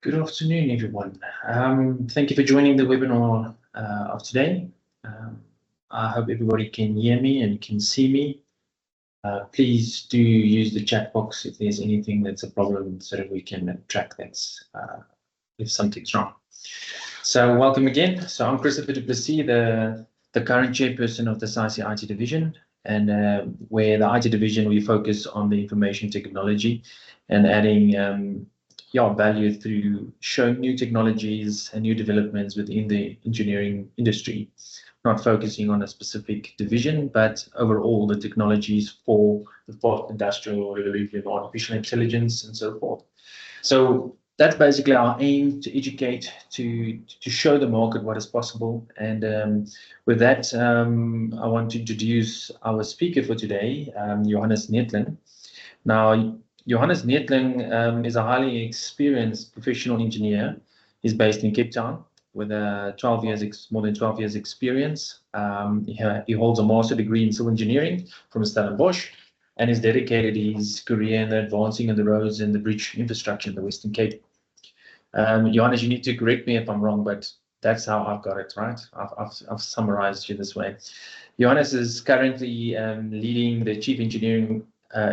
Good afternoon, everyone. Thank you for joining the webinar of today. I hope everybody can hear me and can see me. Please do use the chat box if there's anything that's a problem so that we can track that if something's wrong. So welcome again. So I'm Christopher du Plessis, the current chairperson of the SAICE IT division, and where the IT division, we focus on the information technology and adding value through showing new technologies and new developments within the engineering industry, not focusing on a specific division, but overall the technologies for the fourth industrial revolution, artificial intelligence, and so forth. So that's basically our aim, to educate, to show the market what is possible. And with that, I want to introduce our speaker for today, Johannes Neethling. Now, Johannes Neethling is a highly experienced professional engineer. He's based in Cape Town with more than 12 years experience. He holds a master's degree in civil engineering from Stellenbosch and has dedicated his career in advancing in the roads and the bridge infrastructure in the Western Cape. Johannes, you need to correct me if I'm wrong, but that's how I've got it, right? I've summarized you this way. Johannes is currently leading the chief engineering.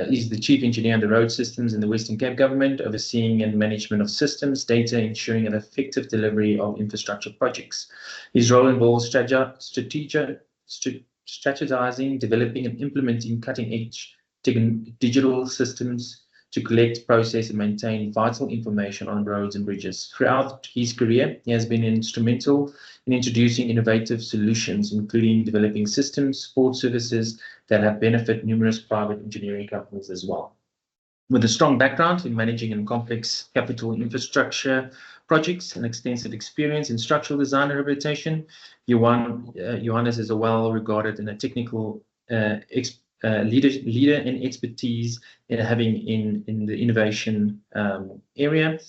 He's the chief engineer on the road systems in the Western Cape government, overseeing and management of systems, data, ensuring an effective delivery of infrastructure projects. His role involves strategizing, developing, and implementing cutting-edge digital systems to collect, process, and maintain vital information on roads and bridges. Throughout his career, he has been instrumental in introducing innovative solutions, including developing systems, support services that have benefited numerous private engineering companies as well. With a strong background in managing and complex capital infrastructure projects and extensive experience in structural design and rehabilitation, Johannes is a well-regarded and a technical leader and expertise in the innovation area,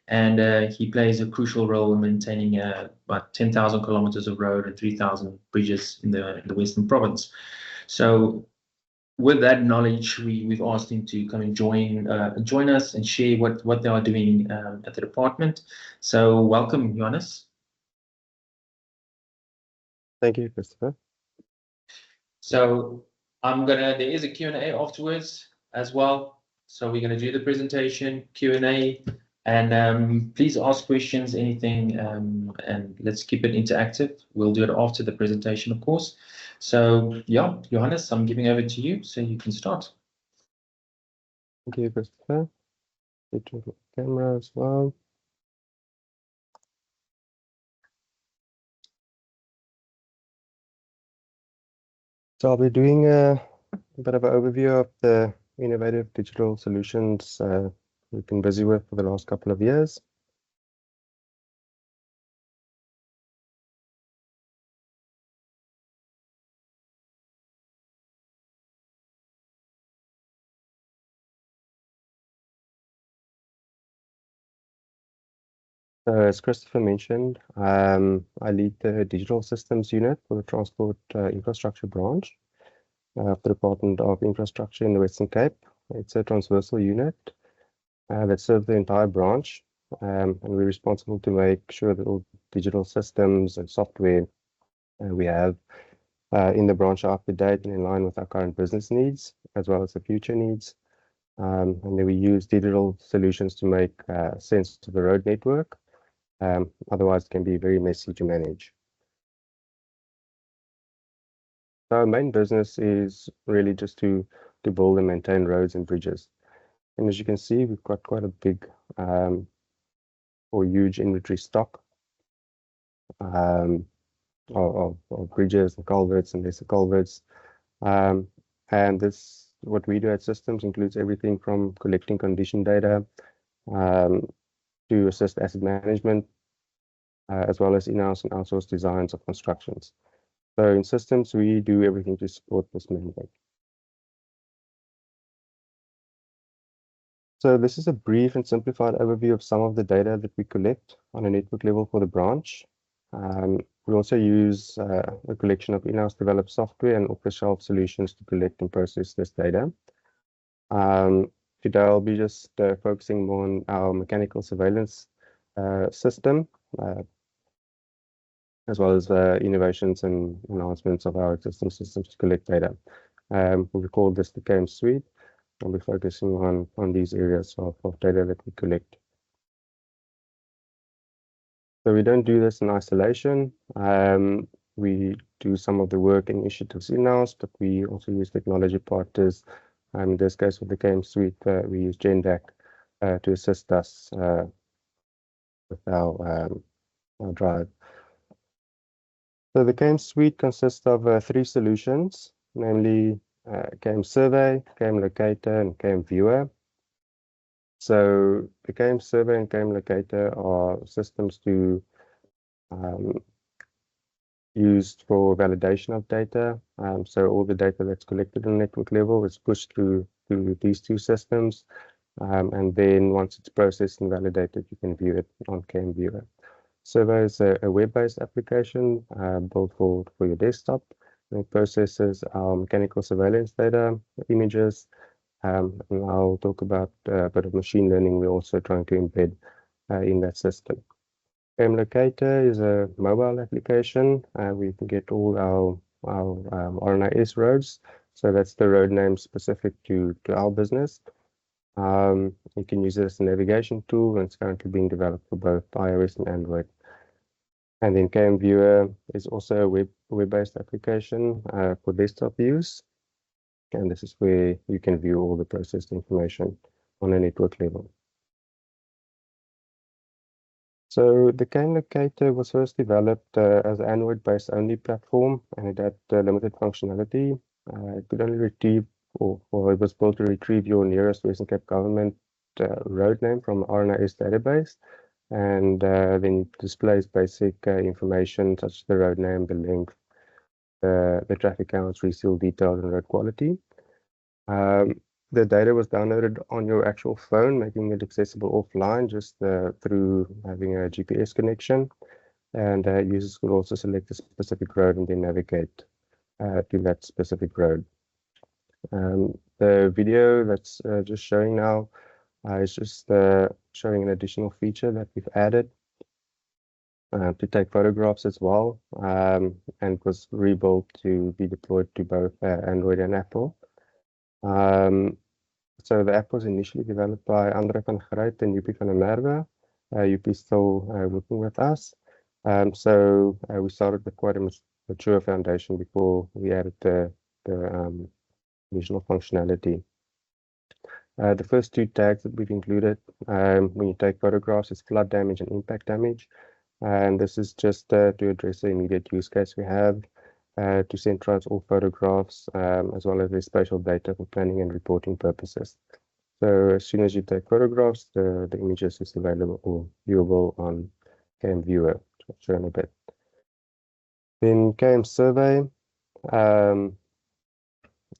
and he plays a crucial role in maintaining about 10,000 kilometers of road and 3,000 bridges in the Western Province. So with that knowledge, we've asked him to come and join us and share what they are doing at the department. So welcome, Johannes. Thank you, Christopher. So there is a Q&A afterwards as well. So we're going to do the presentation, Q&A, and please ask questions, anything, and let's keep it interactive. We'll do it after the presentation, of course. So yeah, Johannes, I'm giving over to you so you can start. Thank you, Christopher. Switch on the camera as well. So I'll be doing a bit of an overview of the innovative digital solutions we've been busy with for the last couple of years. So as Christopher mentioned, I lead the digital systems unit for the transport infrastructure branch of the Department of Infrastructure in the Western Cape. It's a transversal unit that serves the entire branch, and we're responsible to make sure that all digital systems and software we have in the branch are up to date and in line with our current business needs, as well as the future needs. And then we use digital solutions to make sense to the road network. Otherwise, it can be very messy to manage. So our main business is really just to build and maintain roads and bridges. And as you can see, we've got quite a big or huge inventory stock of bridges and culverts and lesser culverts. And this, what we do at Systems, includes everything from collecting condition data to assist asset management, as well as in-house and outsourced designs of constructions. So in Systems, we do everything to support this mandate. So this is a brief and simplified overview of some of the data that we collect on a network level for the branch. We also use a collection of in-house developed software and off-the-shelf solutions to collect and process this data. Today I'll be just focusing more on our mechanical surveillance system, as well as innovations and enhancements of our existing systems to collect data. We call this the KM suite, and we're focusing on these areas of data that we collect. So we don't do this in isolation. We do some of the work initiatives in-house, but we also use technology partners. In this case, with the KM suite, we use Gendac to assist us with our drive. So the KM suite consists of 3 solutions, namely KM Survey, KM Locator, and KM Viewer. So the KM Survey and KM Locator are systems used for validation of data. So all the data that's collected on network level is pushed through these 2 systems. And then once it's processed and validated, you can view it on KM Viewer. Survey is a web-based application built for your desktop. And it processes our mechanical surveillance data, images, and I'll talk about a bit of machine learning we're also trying to embed in that system. KM Locator is a mobile application. We can get all our RNIS roads. So that's the road name specific to our business. You can use it as a navigation tool, and it's currently being developed for both iOS and Android. And then KM Viewer is also a web-based application for desktop use. And this is where you can view all the processed information on a network level. So the KM Locator was first developed as an Android-based only platform, and it had limited functionality. It could only retrieve, or it was built to retrieve your nearest Western Cape government road name from RNIS database, and then it displays basic information such as the road name, the length, the traffic counts, reseal details, and road quality. The data was downloaded on your actual phone, making it accessible offline just through having a GPS connection. And users could also select a specific road and then navigate to that specific road. The video that's just showing now is just showing an additional feature that we've added to take photographs as well, and was rebuilt to be deployed to both Android and Apple. So the app was initially developed by Andre van Gruyt and Joepie van der Merwe. Joepie is still working with us. So we started with quite a mature foundation before we added the additional functionality. The first 2 tags that we've included when you take photographs is flood damage and impact damage. And this is just to address the immediate use case we have. To centralize all photographs, as well as the spatial data for planning and reporting purposes. So as soon as you take photographs, the images is available or viewable on KM Viewer, which I'll show in a bit. Then KM Survey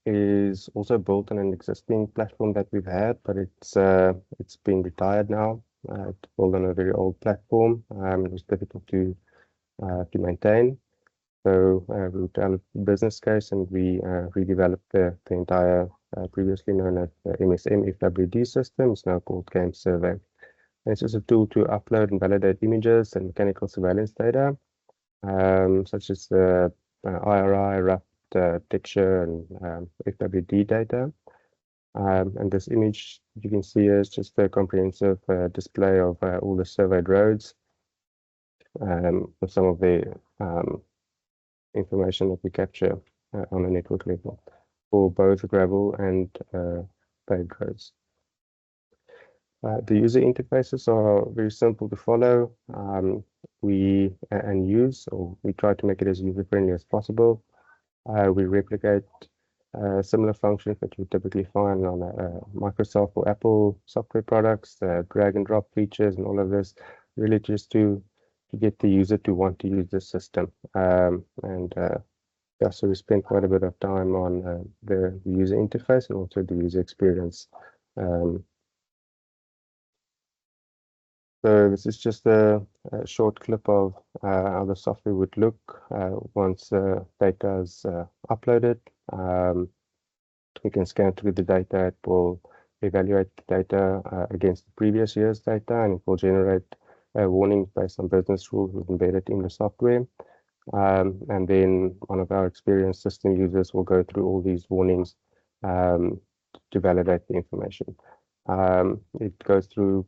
is also built on an existing platform that we've had, but it's been retired now. It's built on a very old platform. It was difficult to maintain. So we developed the business case, and we redeveloped the entire previously known as the MSM FWD system. It's now called KM Survey. And it's just a tool to upload and validate images and mechanical surveillance data, such as the IRI, rough texture, and FWD data. And this image you can see is just a comprehensive display of all the surveyed roads, with some of the information that we capture on a network level for both gravel and paved roads. The user interfaces are very simple to follow and use, or we try to make it as user-friendly as possible. We replicate similar functions that you typically find on Microsoft or Apple software products, drag and drop features, and all of this, really just to get the user to want to use the system. Yeah, so we spend quite a bit of time on the user interface and also the user experience. So this is just a short clip of how the software would look once data is uploaded. You can scan through the data. It will evaluate the data against the previous year's data, and it will generate warnings based on business rules embedded in the software. And then one of our experienced system users will go through all these warnings to validate the information. It goes through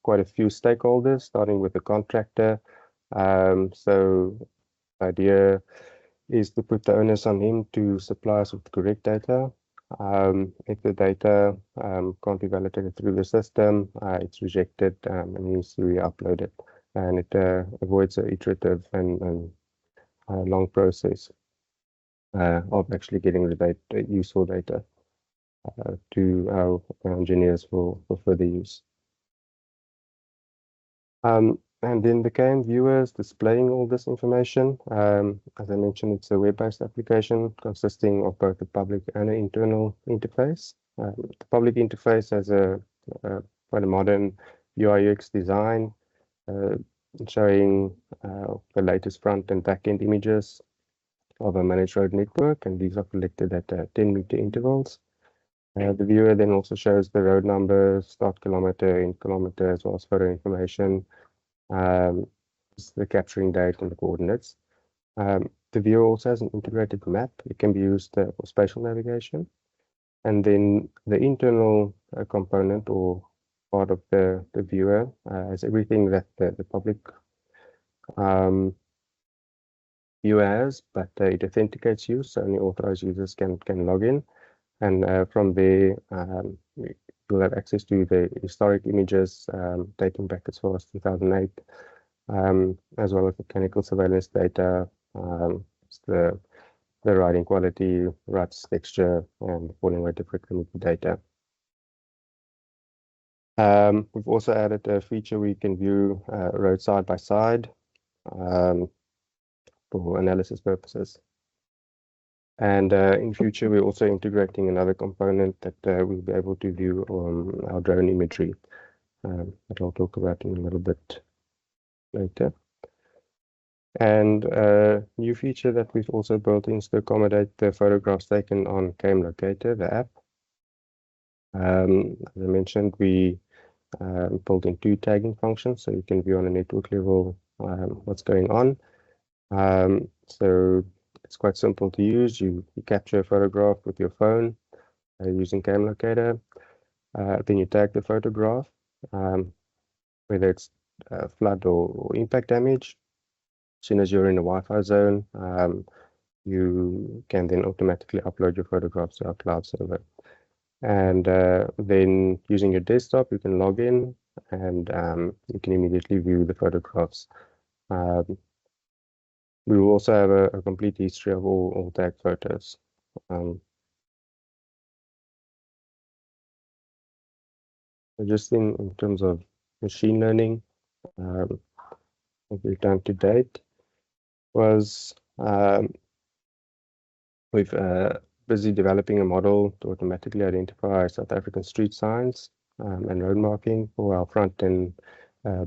quite a few stakeholders, starting with the contractor. So the idea is to put the onus on him to supply us with correct data. If the data can't be validated through the system, it's rejected and needs to be uploaded. And it avoids an iterative and long process of actually getting the data, useful data to our engineers for further use. And then the KM viewer is displaying all this information. As I mentioned, it's a web-based application consisting of both a public and an internal interface. The public interface has quite a modern UI/UX design, showing the latest front and back-end images of a managed road network, and these are collected at 10-meter intervals. The viewer then also shows the road number, start kilometer, end kilometer, as well as further information, the capturing date and the coordinates. The viewer also has an integrated map. It can be used for spatial navigation. And then the internal component or part of the viewer is everything that the public viewer has, but it authenticates you, so only authorized users can log in. And from there, you'll have access to the historic images dating back as far as 2008, as well as mechanical surveillance data, the riding quality, ruts, texture, and falling weight differential data. We've also added a feature where you can view road side by side for analysis purposes. And in future, we're also integrating another component that we'll be able to view on our drone imagery that I'll talk about in a little bit later. And a new feature that we've also built in is to accommodate the photographs taken on KM Locator, the app. As I mentioned, we built in 2 tagging functions, so you can view on a network level what's going on. So it's quite simple to use. You capture a photograph with your phone using KM Locator. Then you tag the photograph, whether it's flood or impact damage. As soon as you're in a Wi-Fi zone, you can then automatically upload your photographs to our cloud server. And then using your desktop, you can log in and you can immediately view the photographs. We will also have a complete history of all tagged photos. Just in terms of machine learning, what we've done to date was we've busy developing a model to automatically identify South African street signs and road marking for our front and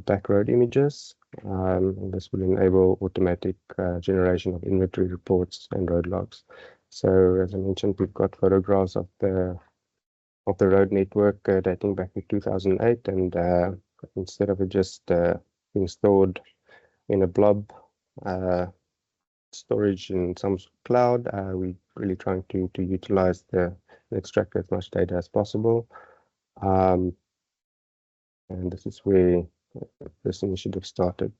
back road images. And this will enable automatic generation of inventory reports and road logs. So as I mentioned, we've got photographs of the road network dating back to 2008, and instead of it just being stored in a blob storage in some cloud, we're really trying to utilize and extract as much data as possible. And this is where this initiative started.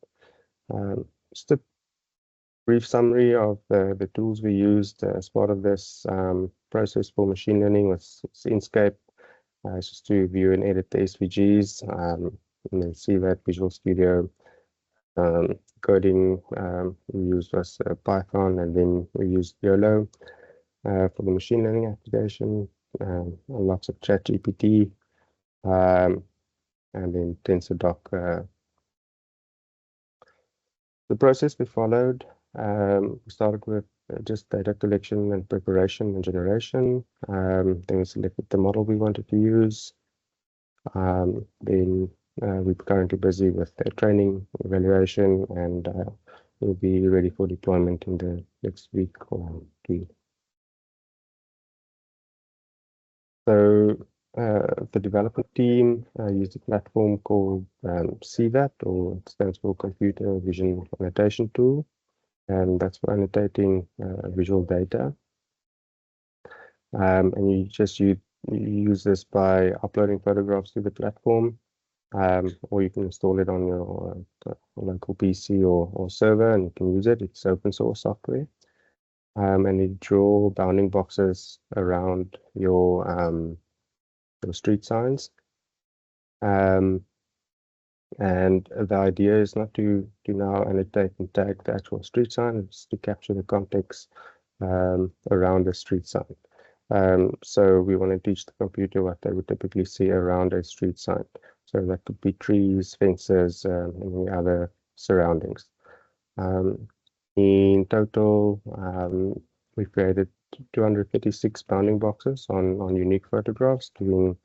Just a brief summary of the tools we used as part of this process for machine learning was Inkscape, just to view and edit the SVGs, and then see that Visual Studio. Coding we used was Python, and then we used YOLO for the machine learning application, lots of ChatGPT, and then TensorDoc. The process we followed, we started with just data collection and preparation and generation. Then we selected the model we wanted to use. Then we're currently busy with the training, evaluation, and we'll be ready for deployment in the next week or 2. So the development team used a platform called CVAT, or it stands for Computer Vision Annotation Tool, and that's for annotating visual data. And you just use this by uploading photographs to the platform, or you can install it on your local PC or server, and you can use it. It's open source software. And you draw bounding boxes around your street signs. And the idea is not to now annotate and tag the actual street sign, it's to capture the context around the street sign. So we want to teach the computer what they would typically see around a street sign. So that could be trees, fences, and any other surroundings. In total, we created 236 bounding boxes on unique photographs, giving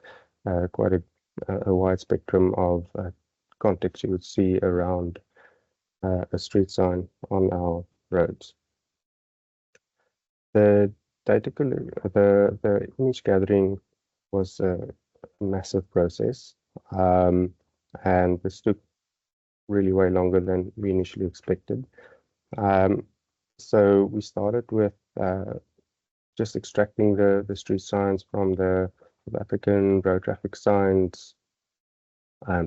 quite a wide spectrum of context you would see around a street sign on our roads. The the image gathering was a massive process, and this took really way longer than we initially expected. So we started with just extracting the street signs from the South African road traffic signs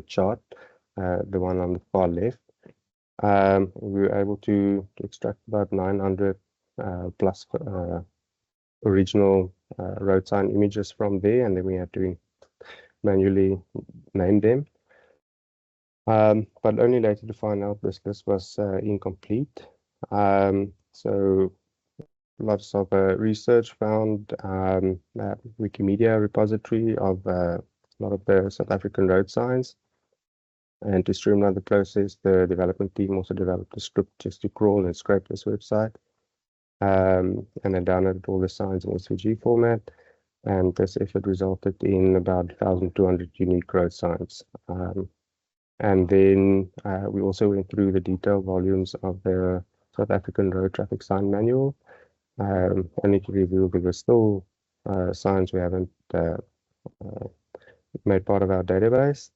chart, the one on the far left. We were able to extract about 900 plus original road sign images from there, and then we had to manually name them. But only later to find out this list was incomplete. So lots of research found a Wikimedia repository of a lot of the South African road signs. And to streamline the process, the development team also developed a script just to crawl and scrape this website. And then downloaded all the signs in SVG format. And this effort resulted in about 1,200 unique road signs. And then we also went through the detailed volumes of the South African Road Traffic Sign Manual. Only to reveal there were still signs we haven't made part of our database.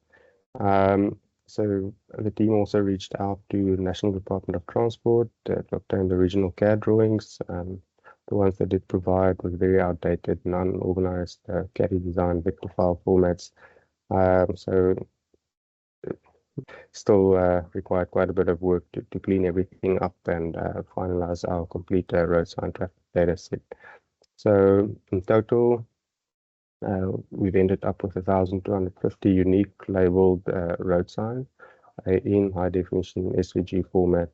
So the team also reached out to the National Department of Transport to obtain the original CAD drawings. The ones they did provide was very outdated, non-organized CAD design vector file formats. So still required quite a bit of work to clean everything up and finalize our complete road sign traffic data set. So in total, we've ended up with 1,250 unique labeled road signs in high definition SVG format,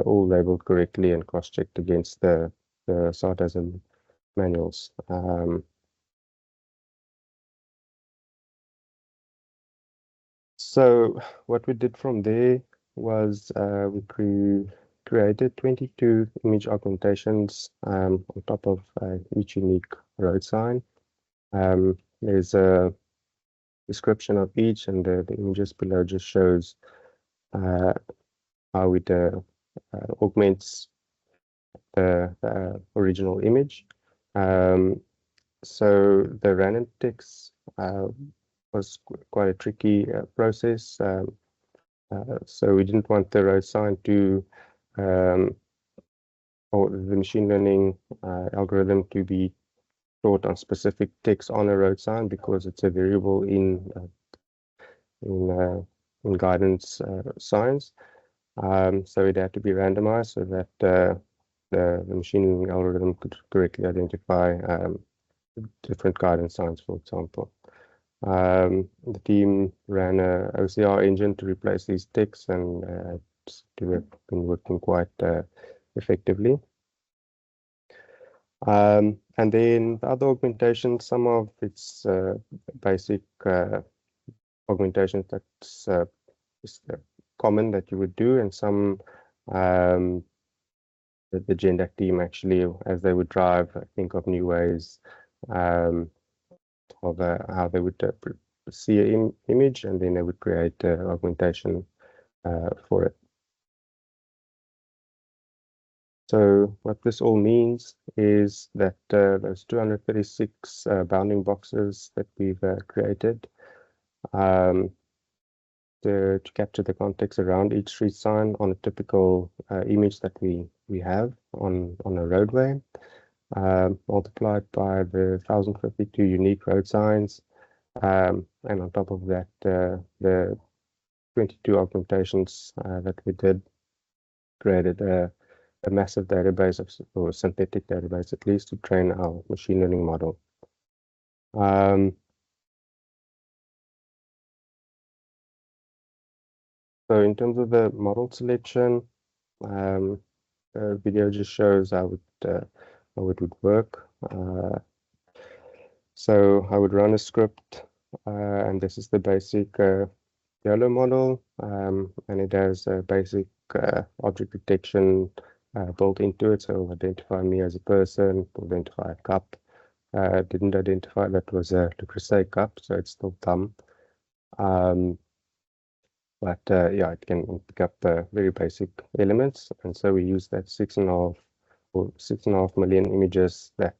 all labeled correctly and cross-checked against the SAICE manuals. So what we did from there was we created 22 image augmentations on top of each unique road sign. There's a description of each, and the images below just shows how it augments the original image. So the random text was quite a tricky process. So we didn't want the road sign to, or the machine learning algorithm to be taught on specific text on a road sign, because it's a variable in guidance signs. So it had to be randomized so that the machine learning algorithm could correctly identify different guidance signs, for example. The team ran a OCR engine to replace these texts, and it's been working quite effectively. And then the other augmentations, some of it's basic augmentations that's is common that you would do, and some the Gendac team actually, as they would drive, think of new ways of how they would see an image, and then they would create augmentation for it. So what this all means is that those 236 bounding boxes that we've created to capture the context around each street sign on a typical image that we have on a roadway, multiplied by the 1,052 unique road signs, and on top of that, the 22 augmentations that we did created a massive database or synthetic database at least to train our machine learning model. So in terms of the model selection, the video just shows how it would work. So I would run a script, and this is the basic YOLO model, and it has a basic object detection built into it. So it'll identify me as a person, identify a cup. Didn't identify that was a Le Creuset cup, so it's still dumb. But yeah, it can pick up very basic elements, and so we use that 6.5 million images that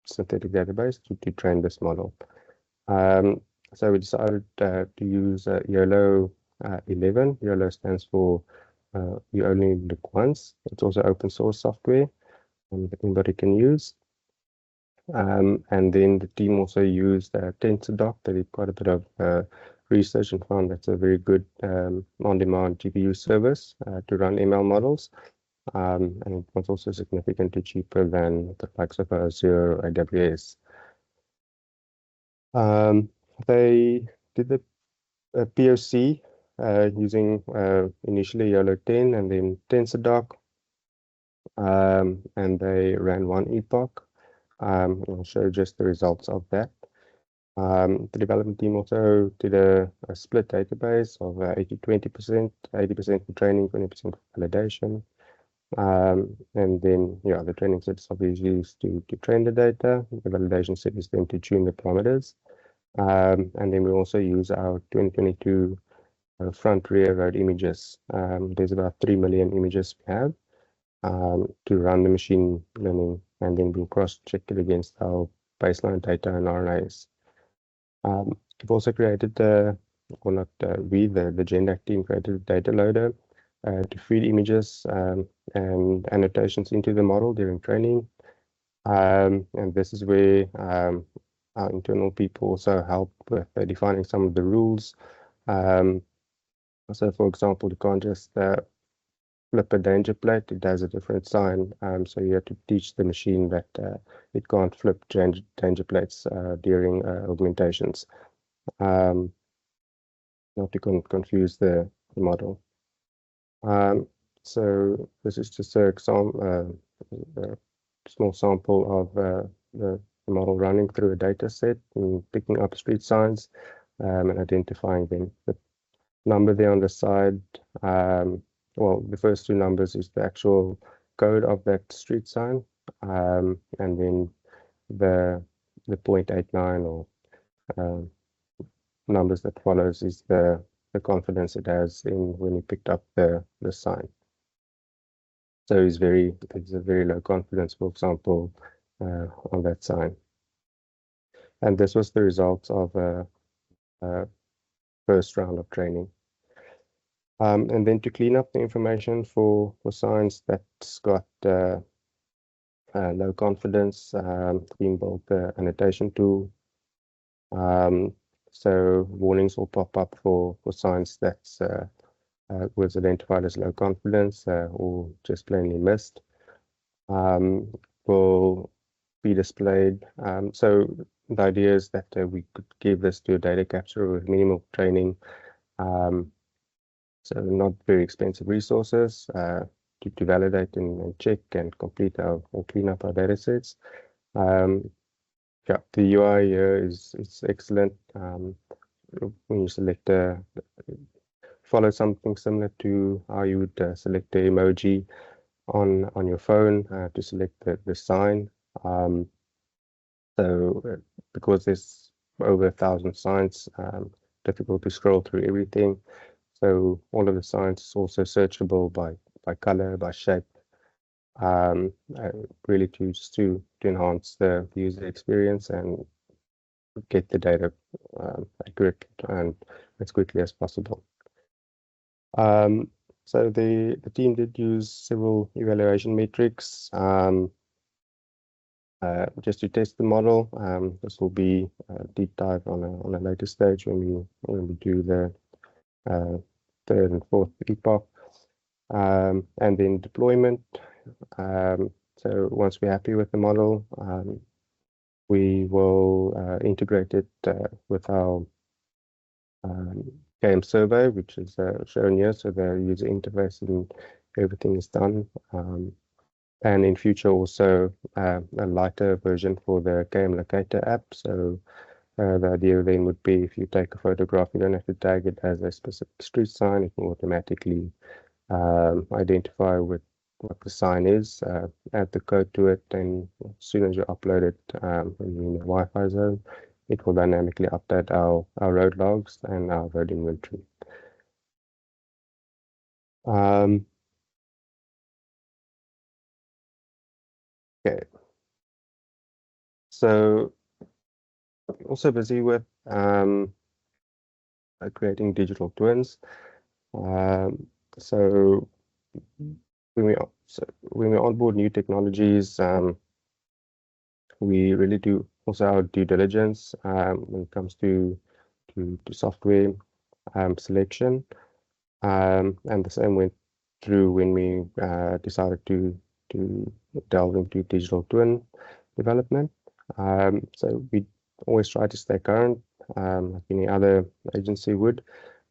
synthetic database to train this model. So we decided to use YOLO 11. YOLO stands for you only look once. It's also open source software that anybody can use. And then the team also used TensorDoc. They did quite a bit of research and found that's a very good on-demand GPU service to run ML models. And it was also significantly cheaper than the likes of Azure or AWS. They did the POC using initially YOLO 10 and then TensorDoc, and they ran one epoch. I'll show just the results of that. The development team also did a split database of 80-20%, 80% for training, 20% for validation. And then, yeah, the training set is obviously used to train the data. The validation set is then to tune the parameters. And then we also use our 2022 front rear road images. There's about 3 million images we have to run the machine learning, and then we'll cross-check it against our baseline data and RNAs. We've also created, the GenDAC team created a data loader to feed images and annotations into the model during training. And this is where our internal people also help with defining some of the rules. So for example, you can't just flip a danger plate, it has a different sign. So you have to teach the machine that it can't flip danger plates during augmentations, not to confuse the model. So this is just a small sample of the model running through a data set and picking up street signs and identifying them. The number there on the side, well, the first two numbers is the actual code of that street sign, and then the 0.89 or numbers that follows is the confidence it has in when you picked up the sign. So it's a very low confidence, for example, on that sign. And this was the results of a first round of training. And then to clean up the information for signs that's got low confidence, we built the annotation tool. So warnings will pop up for signs that's was identified as low confidence or just plainly missed. Will be displayed. So the idea is that we could give this to a data capture with minimal training. So not very expensive resources to validate and check and complete or clean up our data sets. Yeah, the UI here is excellent. When you select follow something similar to how you would select the emoji on your phone to select the sign. So because there's over 1,000 signs, difficult to scroll through everything. So all of the signs is also searchable by color, by shape, really to enhance the user experience and get the data accurate and as quickly as possible. So the team did use several evaluation metrics just to test the model. This will be a deep dive on a later stage when we do the third and fourth epoch, and then deployment. So once we're happy with the model, we will integrate it with our game survey, which is shown here. So the user interface and everything is done. And in future also a lighter version for the game locator app. So the idea then would be if you take a photograph, you don't have to tag it as a specific street sign. It will automatically identify what the sign is, add the code to it, and as soon as you upload it when you're in the Wi-Fi zone, it will dynamically update our road logs and our road inventory. Okay. So also busy with creating digital twins. So when we onboard new technologies, we really do also our due diligence when it comes to software selection, and the same went through when we decided to delve into digital twin development. So we always try to stay current, like any other agency would,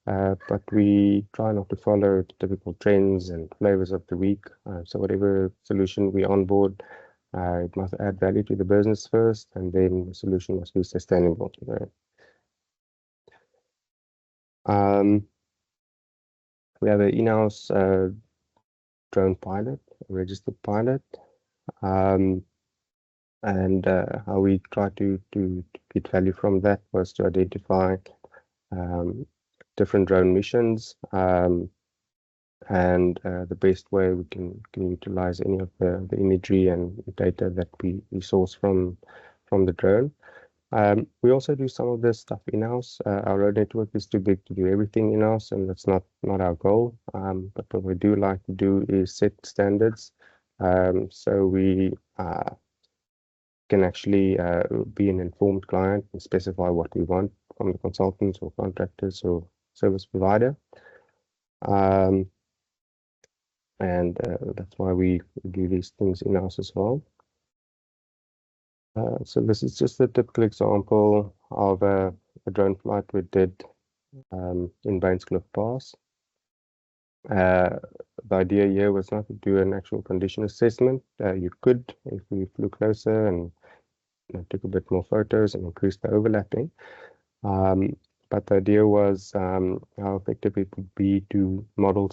but we try not to follow the typical trends and flavors of the week. So whatever solution we onboard, it must add value to the business first, and then the solution must be sustainable. We have an in-house drone pilot, a registered pilot, and how we try to get value from that was to identify different drone missions, and the best way we can utilize any of the imagery and data that we source from the drone. We also do some of this stuff in-house. Our road network is too big to do everything in-house, and that's not our goal. But what we do like to do is set standards, so we can actually be an informed client and specify what we want from the consultants or contractors or service provider. And that's why we do these things in-house as well. So this is just a typical example of a drone flight we did in Bainscliff Pass. The idea here was not to do an actual condition assessment. You could, if we flew closer and took a bit more photos and increased the overlapping. But the idea was how effective it would be to model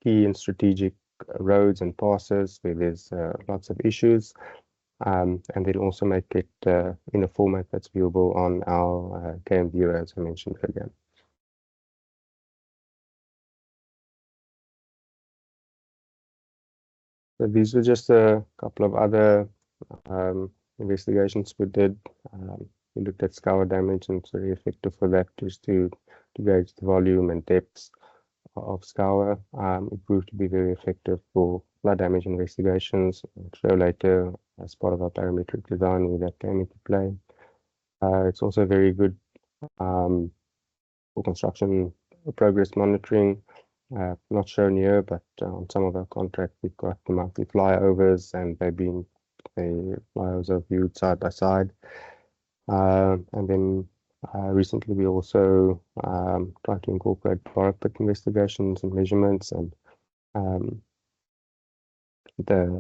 key and strategic roads and passes where there's lots of issues, and then also make it in a format that's viewable on our game viewer, as I mentioned earlier. So these were just a couple of other investigations we did. We looked at scour damage, and it's very effective for that, just to gauge the volume and depth of scour. It proved to be very effective for flood damage investigations. I'll show later as part of our parametric design where that came into play. It's also very good for construction progress monitoring. Not shown here, but on some of our contracts we've got the monthly flyovers, and the flyovers are viewed side by side. And then recently we also tried to incorporate borrow pit investigations and measurements, and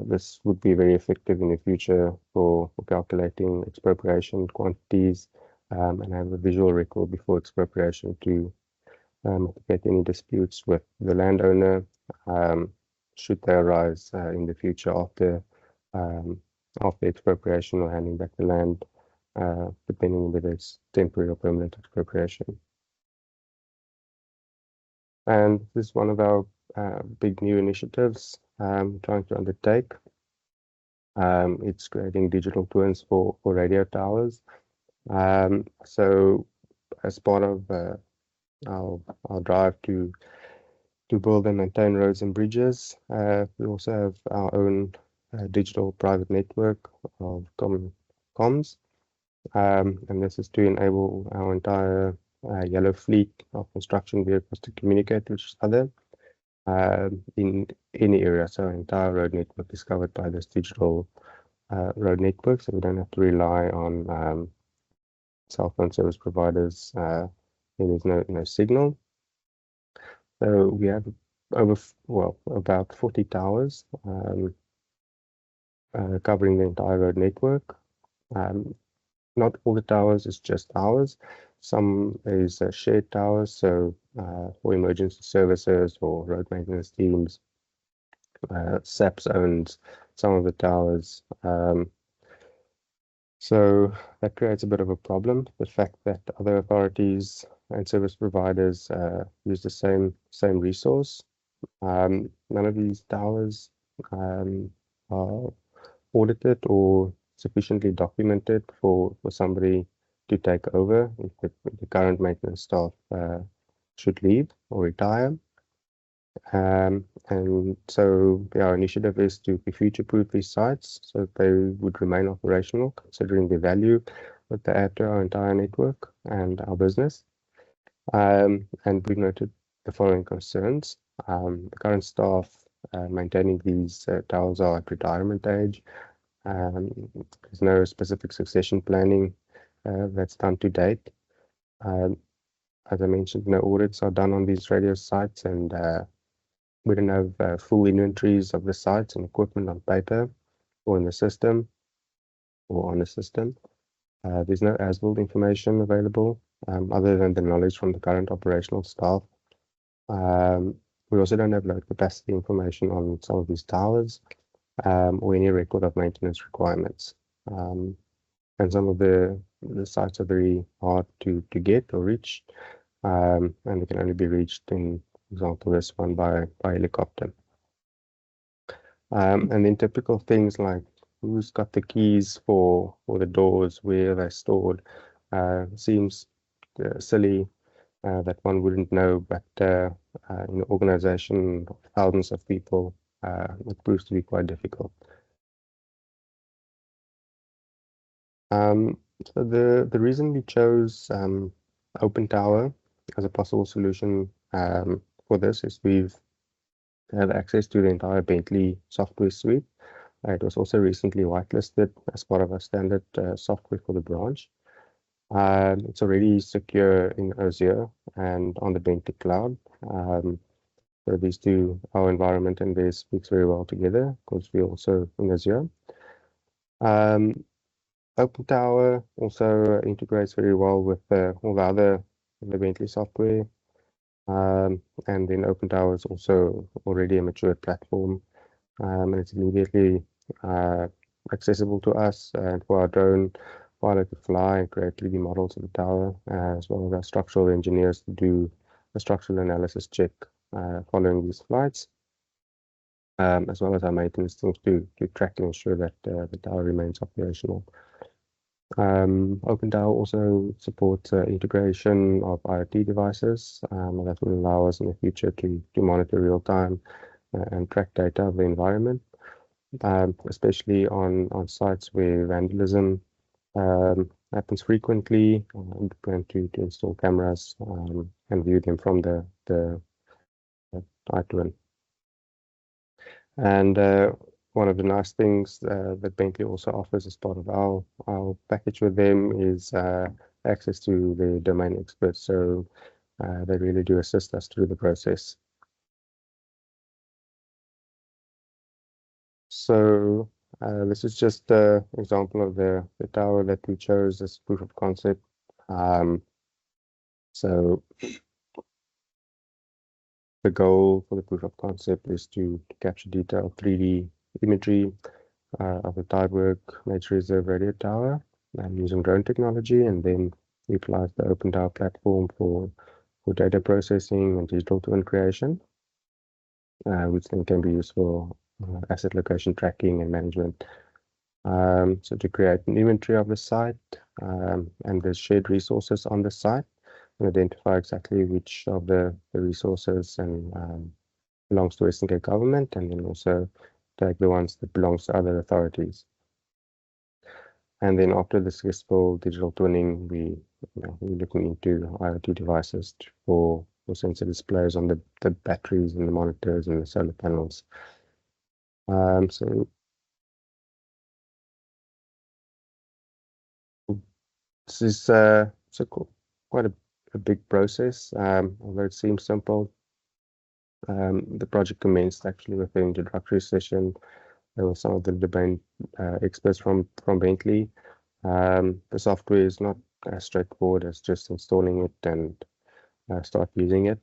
this would be very effective in the future for calculating expropriation quantities, and have a visual record before expropriation to get any disputes with the landowner, should they arise in the future after expropriation or handing back the land, depending on whether it's temporary or permanent expropriation. And this is one of our big new initiatives. trying to undertake. It's creating digital twins for radio towers. So as part of our drive to build and maintain roads and bridges, we also have our own digital private network of comms, and this is to enable our entire yellow fleet of construction vehicles to communicate with each other in any area. So our entire road network is covered by this digital road network, so we don't have to rely on cell phone service providers. There's no signal. So we have about 40 towers covering the entire road network. Not all the towers is just ours. Some is shared towers, so for emergency services or road maintenance teams. SAPS owns some of the towers. So that creates a bit of a problem. The fact that other authorities and service providers use the same resource. None of these towers are audited or sufficiently documented for somebody to take over if the current maintenance staff should leave or retire. And so our initiative is to future-proof these sites so that they would remain operational, considering the value that they add to our entire network and our business. And we've noted the following concerns. The current staff maintaining these towers are at retirement age. There's no specific succession planning that's done to date. As I mentioned, no audits are done on these radio sites, and we don't have full inventories of the sites and equipment on paper or in the system or on the system. There's no as-built information available other than the knowledge from the current operational staff. We also don't have load capacity information on some of these towers or any record of maintenance requirements. And some of the sites are very hard to get or reach, and they can only be reached, in example, this one by helicopter. And then typical things like who's got the keys for the doors, where they're stored, seems silly that one wouldn't know, but in an organization of thousands of people, it proves to be quite difficult. So the reason we chose Open Tower as a possible solution for this is we've had access to the entire Bentley software suite. It was also recently whitelisted as part of our standard software for the branch. It's already secure in Azure and on the Bentley cloud. So these two, our environment and theirs, speaks very well together because we're also in Azure. Open Tower also integrates very well with all the other the Bentley software. And then Open Tower is also already a mature platform, and it's immediately accessible to us and for our drone pilot to fly and create 3D models of the tower, as well as our structural engineers to do a structural analysis check following these flights, as well as our maintenance teams to track and ensure that the tower remains operational. Open Tower also supports integration of IoT devices that will allow us in the future to monitor real time and track data of the environment, especially on sites where vandalism happens frequently. We plan to install cameras and view them from the iTwin. And one of the nice things that Bentley also offers as part of our package with them is access to the domain experts. So they really do assist us through the process. So this is just an example of the tower that we chose as proof of concept. So the goal for the proof of concept is to capture detailed 3D imagery of the Tidework Nature Reserve radio tower using drone technology, and then utilize the Open Tower platform for data processing and digital twin creation, which then can be used for asset location tracking and management. So to create an inventory of the site and the shared resources on the site, and identify exactly which of the resources and belongs to Western Cape government, and then also take the ones that belongs to other authorities. And then after the successful digital twinning, we're looking into IoT devices for sensor displays on the batteries and the monitors and the solar panels. So this is quite a big process, although it seems simple. The project commenced actually with the introductory session. There were some of the domain experts from Bentley. The software is not as straightforward as just installing it and start using it.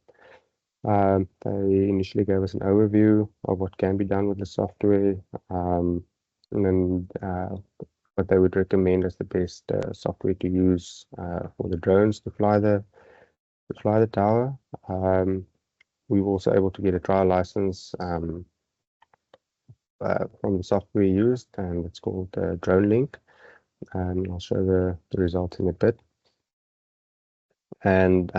They initially gave us an overview of what can be done with the software, and then what they would recommend as the best software to use for the drones to fly the tower. We were also able to get a trial license from the software used, and it's called Drone Link. I'll show the results in a bit. And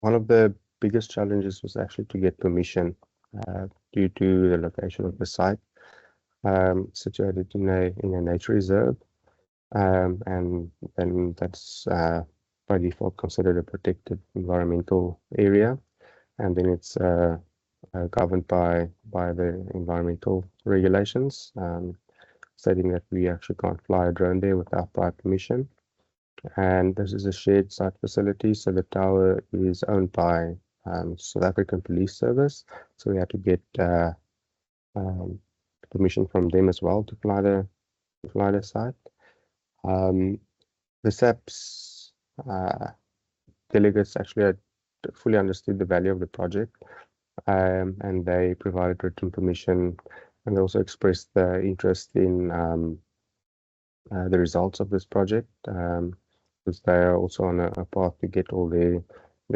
one of the biggest challenges was actually to get permission due to the location of the site, situated in a nature reserve, and then that's by default considered a protected environmental area, and then it's governed by the environmental regulations, stating that we actually can't fly a drone there without prior permission. And this is a shared site facility, so the tower is owned by South African Police Service, so we had to get permission from them as well to fly the site. The SAPS delegates actually had fully understood the value of the project, and they provided written permission, and they also expressed the interest in the results of this project, because they are also on a path to get all their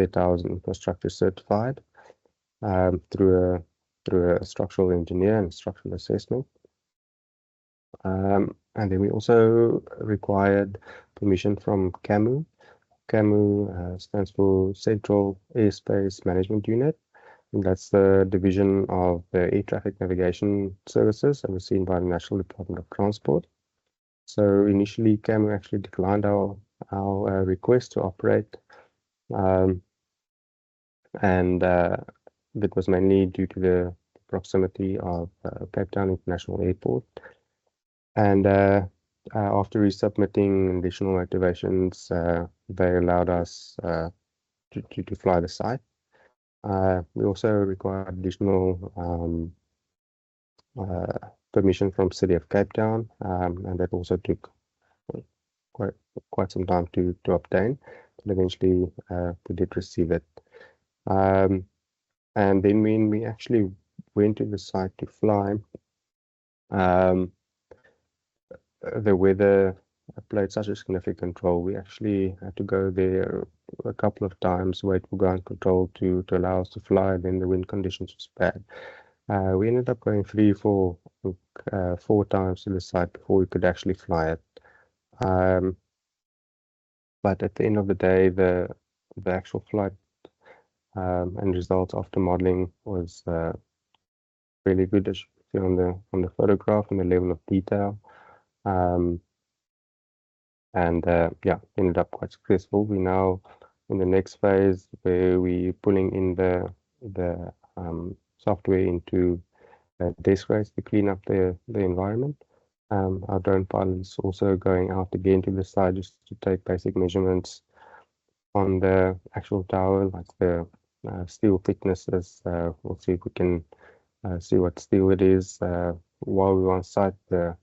towers and infrastructure certified through a structural engineer and structural assessment. And then we also required permission from CAMU. CAMU stands for Central Airspace Management Unit, and that's the division of the air traffic navigation services overseen by the National Department of Transport. So initially, CAMU actually declined our request to operate, and that was mainly due to the proximity of Cape Town International Airport. And after resubmitting additional motivations, they allowed us to fly the site. We also required additional permission from City of Cape Town, and that also took quite some time to obtain, but eventually we did receive it. And then when we actually went to the site to fly, the weather played such a significant role. We actually had to go there a couple of times, wait for ground control to allow us to fly. Then the wind conditions was bad. We ended up going 4 times to the site before we could actually fly it. But at the end of the day, the actual flight and results after modeling was really good, as you see on the photograph and the level of detail. Yeah, ended up quite successful. We now in the next phase where we pulling in the software into desk rates to clean up the environment. Our drone pilot is also going out again to the site just to take basic measurements on the actual tower, like the steel thicknesses. We'll see if we can see what steel it is. While we were on site, the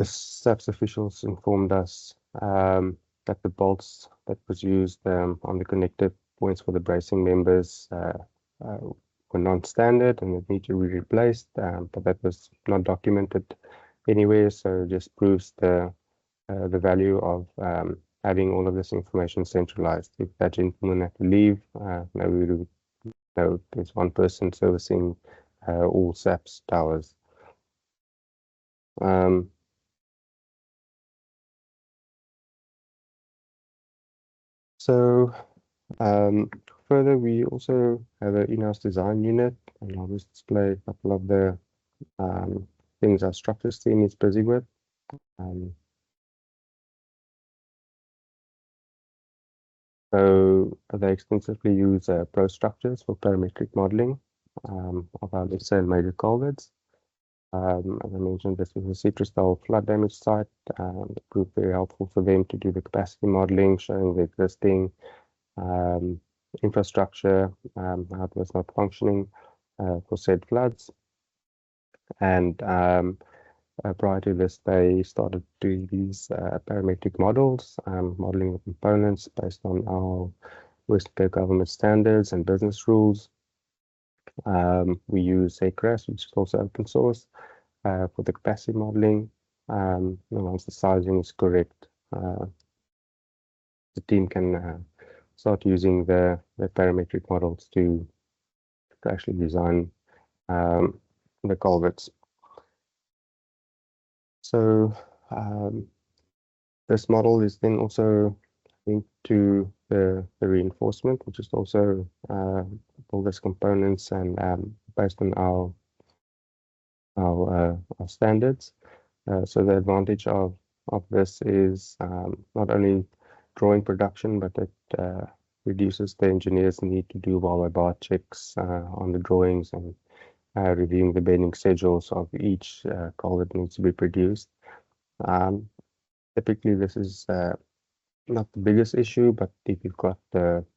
SAPS officials informed us that the bolts that was used on the connector points for the bracing members were non-standard and would need to be replaced, but that was not documented anywhere, so it just proves the value of having all of this information centralized. If that gentleman had to leave, now there's one person servicing all SAPS towers. Further, we also have an in-house design unit, and I'll just display a couple of the things our structures team is busy with. So they extensively use pro structures for parametric modeling of our, let's say, major culverts. As I mentioned, this was a citrus-style flood damage site. It proved very helpful for them to do the capacity modeling, showing the existing infrastructure, how it was not functioning for said floods. And prior to this, they started doing these parametric models, modeling the components based on our Western Cape government standards and business rules. We use SAICE, which is also open source, for the capacity modeling. And once the sizing is correct, the team can start using the parametric models to actually design the culverts. So this model is then also linked to the reinforcement, which is also builders components and based on our standards. So the advantage of this is not only drawing production, but it reduces the engineer's need to do bar-by-bar checks on the drawings and reviewing the bending schedules of each culvert that needs to be produced. Typically, this is not the biggest issue, but if you've got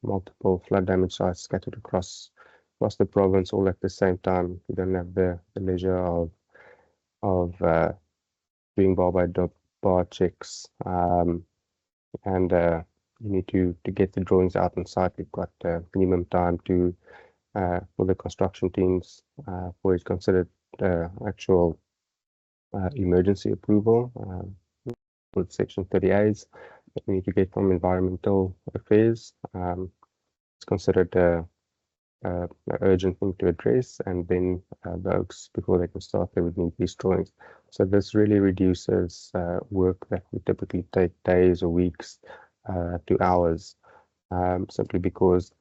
multiple flood damage sites scattered across the province all at the same time, you don't have the leisure of doing bar-by-bar checks, and you need to get the drawings out on site. You've got minimum time to for the construction teams for it's considered actual emergency approval with Section 30As that we need to get from Environmental Affairs. It's considered an urgent thing to address, and then the oaks, before they can start, they would need these drawings. So this really reduces work that would typically take days or weeks to hours, simply because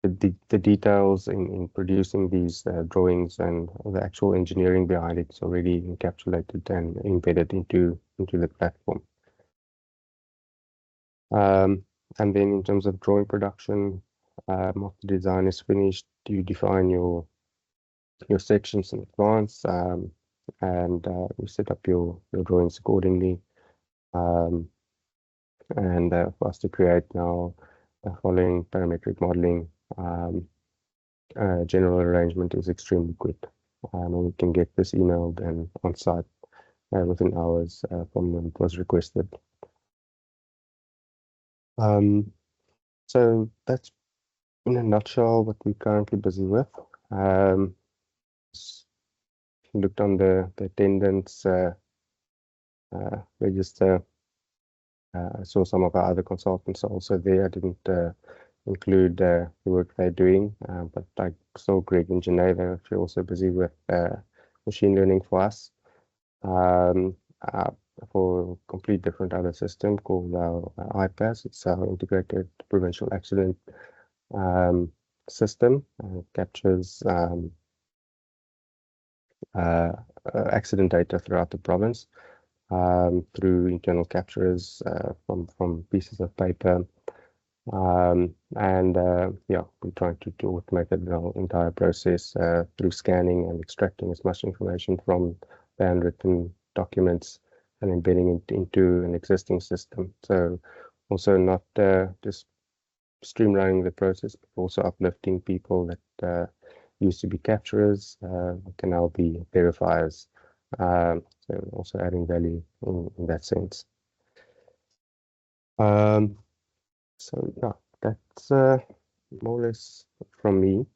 the details in producing these drawings and the actual engineering behind it is already encapsulated and embedded into the platform. And then in terms of drawing production, after the design is finished, you define your sections in advance, and you set up your drawings accordingly. And for us to create now following parametric modeling, general arrangement is extremely quick. And we can get this emailed and on site within hours from when it was requested. So that's in a nutshell what we're currently busy with. Looked on the attendance register. I saw some of our other consultants also there. I didn't include the work they're doing, but I saw Greg and Janae, they're actually also busy with machine learning for us for a complete different other system called our IPAS. It's our Integrated Provincial Accident System. It captures accident data throughout the province through internal capturers from pieces of paper. Yeah, we're trying to automate the entire process through scanning and extracting as much information from the handwritten documents and embedding it into an existing system. So also not just streamlining the process, but also uplifting people that used to be capturers can now be verifiers. So also adding value in that sense. So yeah, that's more or less from me.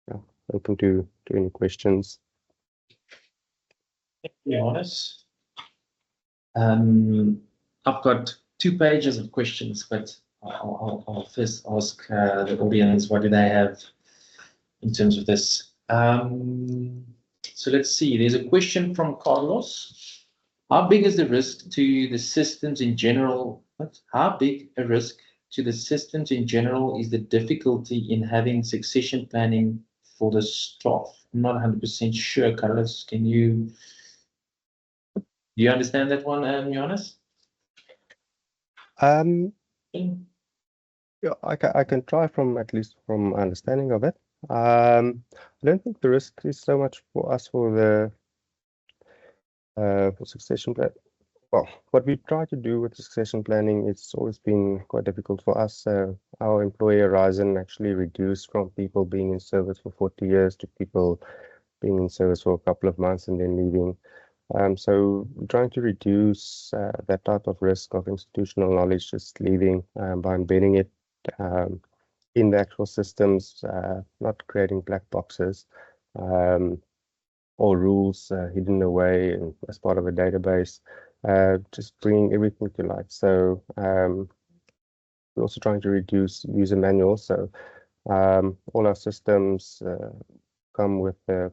Yeah, open to any questions. To be honest, I've got 2 pages of questions, but I'll first ask the audience, what do they have in terms of this? So let's see, there's a question from Carlos. How big is the risk to the systems in general? How big a risk to the systems in general is the difficulty in having succession planning for the staff? I'm not 100% sure, Carlos. Do you understand that one, Johannes? Yeah, I can try at least from understanding of it. I don't think the risk is so much for us for succession plan. Well, what we try to do with succession planning, it's always been quite difficult for us. Our employee horizon actually reduced from people being in service for 40 years to people being in service for a couple of months and then leaving. So trying to reduce that type of risk of institutional knowledge just leaving by embedding it in the actual systems, not creating black boxes or rules hidden away as part of a database, just bringing everything to light. So we're also trying to reduce user manuals. So all our systems come with a